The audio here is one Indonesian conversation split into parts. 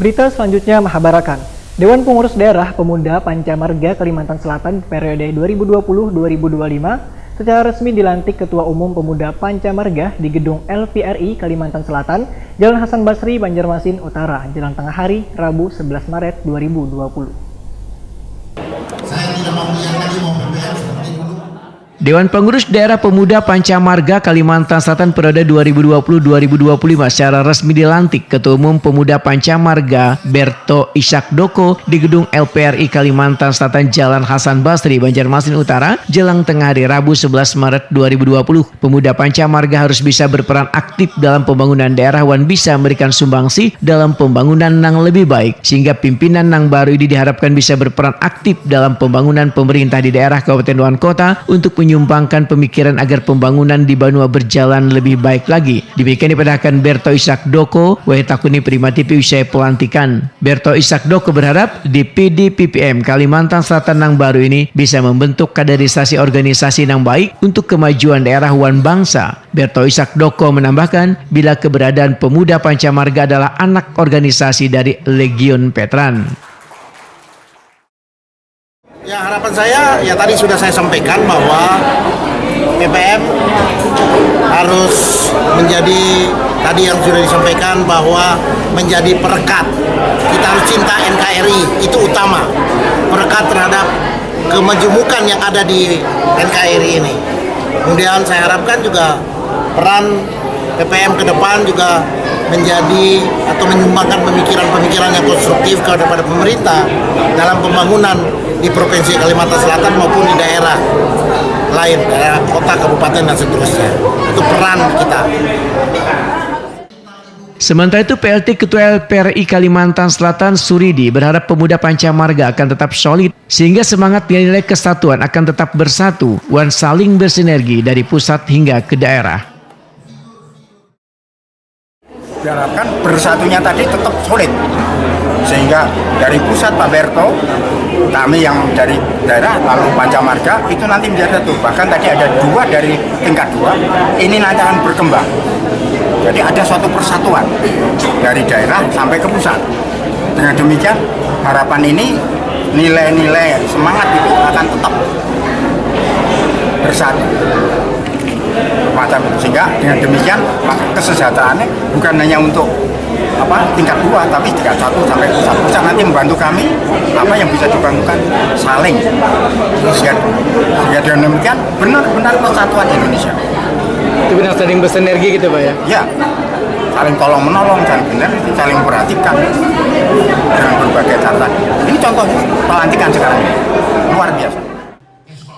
Berita selanjutnya Mahabarakan. Dewan Pengurus Daerah Pemuda Pancamarga Kalimantan Selatan periode 2020-2025 secara resmi dilantik Ketua Umum Pemuda Pancamarga di Gedung LPRI Kalimantan Selatan, Jalan Hasan Basri, Banjarmasin Utara, jelang tengah hari, Rabu 11 Maret 2020. Saya tidak mau melihat lagi mau BBM seperti dulu. Dewan Pengurus Daerah Pemuda Pancamarga Kalimantan Selatan periode 2020-2025 secara resmi dilantik Ketua Umum Pemuda Pancamarga Berto Isakdoko di Gedung LPRI Kalimantan Selatan, Jalan Hasan Basri, Banjarmasin Utara, jelang tengah hari Rabu 11 Maret 2020. Pemuda Pancamarga harus bisa berperan aktif dalam pembangunan daerah dan bisa memberikan sumbangsi dalam pembangunan yang lebih baik, sehingga pimpinan yang baru ini diharapkan bisa berperan aktif dalam pembangunan pemerintah di daerah, kabupaten, dan kota untuk menyumbangkan pemikiran agar pembangunan di Banua berjalan lebih baik lagi. Demikian dipadahkan Berto Isakdoko, Wahitakuni Primatipi usai pelantikan. Berto Isakdoko berharap DPD PPM Kalimantan Selatan yang baru ini bisa membentuk kaderisasi organisasi yang baik untuk kemajuan daerah dan bangsa. Berto Isakdoko menambahkan, bila keberadaan Pemuda Pancamarga adalah anak organisasi dari Legion Veteran. Ya, harapan saya ya tadi sudah saya sampaikan bahwa PPM harus menjadi tadi yang sudah disampaikan bahwa menjadi perekat. Kita harus cinta NKRI, itu utama. Perekat terhadap kemajemukan yang ada di NKRI ini. Kemudian saya harapkan juga peran PPM ke depan juga menjadi atau menyumbangkan pemikiran-pemikiran yang konstruktif kepada pemerintah dalam pembangunan di Provinsi Kalimantan Selatan maupun di daerah lain, daerah kota, kabupaten, dan seterusnya. Itu peran kita. Sementara itu, PLT Ketua LPRI Kalimantan Selatan Suridi berharap Pemuda Pancamarga akan tetap solid sehingga semangat nilai kesatuan akan tetap bersatu dan saling bersinergi dari pusat hingga ke daerah. Diharapkan bersatunya tadi tetap solid, sehingga dari pusat Pak Berto, kami yang dari daerah, lalu Pancamarga itu nanti menjadi satu. Bahkan tadi ada dua dari tingkat 2, ini nanti akan berkembang. Jadi ada suatu persatuan dari daerah sampai ke pusat. Dengan demikian harapan ini nilai-nilai semangat itu akan tetap bersatu. Macam sehingga dengan demikian kesejahteraannya bukan hanya untuk tingkat 2 tapi tingkat 1 sampai pusat. Pusat nanti membantu kami apa yang bisa dibantukan saling sehingga dengan demikian benar-benar persatuan Indonesia. Itu benar saling bersinergi gitu Pak ya? Ya, saling tolong menolong, saling benar, saling memperhatikan dengan berbagai cara. Ini contohnya pelantikan sekarang luar biasa.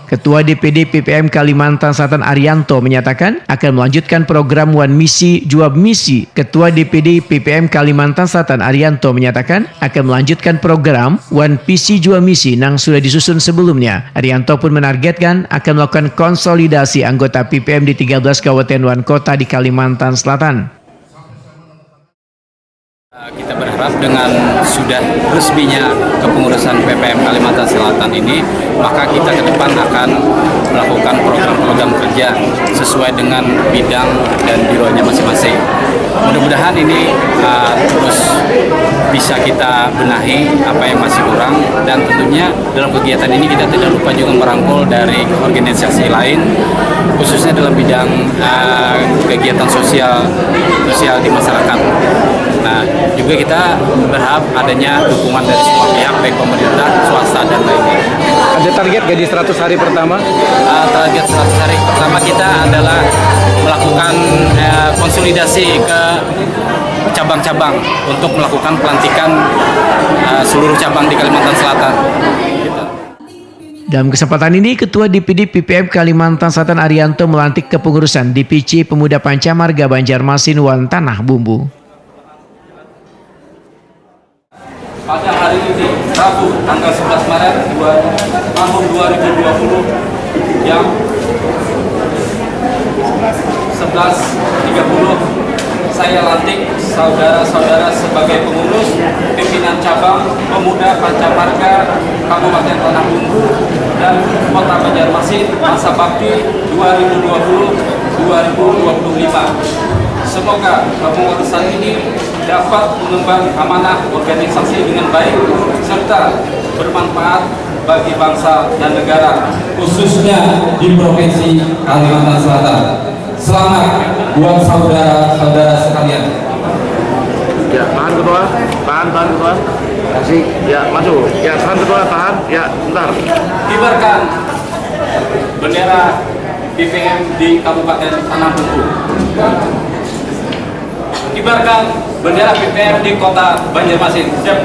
Ketua DPD PPM Kalimantan Selatan Arianto menyatakan akan melanjutkan program One Misi Juab Misi. Ketua DPD PPM Kalimantan Selatan Arianto menyatakan akan melanjutkan program One Visi Juab Misi yang sudah disusun sebelumnya. Arianto pun menargetkan akan melakukan konsolidasi anggota PPM di 13 kabupaten dan kota di Kalimantan Selatan. Kita berharap dengan sudah resminya kepengurusan PPM Kalimantan Selatan ini, maka kita ke depan akan melakukan program-program kerja sesuai dengan bidang dan bironya masing-masing. Mudah-mudahan ini terus bisa kita benahi apa yang masih kurang, dan tentunya dalam kegiatan ini kita tidak lupa juga merangkul dari organisasi lain, khususnya dalam bidang kegiatan sosial di masyarakat. Nah, juga kita berharap adanya dukungan dari semua pihak, baik pemerintah, swasta, dan lainnya. Ada target gak di 100 hari pertama? Target 100 hari pertama kita adalah melakukan konsolidasi ke cabang-cabang untuk melakukan pelantikan seluruh cabang di Kalimantan Selatan. Dalam kesempatan ini, Ketua DPD PPM Kalimantan Selatan Arianto melantik kepengurusan DPC Pemuda Pancamarga Banjarmasin dan Tanah Bumbu. Pada hari ini, Rabu, tanggal 11 Maret tahun 2020, jam 11.30, saya lantik saudara-saudara sebagai pengurus pimpinan cabang Pemuda Pancamarga Kabupaten Tanah Bumbu dan Kota Banjarmasin masa bakti 2020-2025. Semoga kepengurusan ini dapat mengemban amanah organisasi dengan baik serta bermanfaat bagi bangsa dan negara, khususnya di Provinsi Kalimantan Selatan. Selamat buat saudara-saudara sekalian. Ya, tahan ketua, tahan ketua. Kasih, ya masuk. Ya, tahan ketua, tahan. Ya, bentar. Kibarkan bendera BPM di Kabupaten Tanah Bungku. Kibarkan bendera BPM di Kota Banjarmasin. Siap,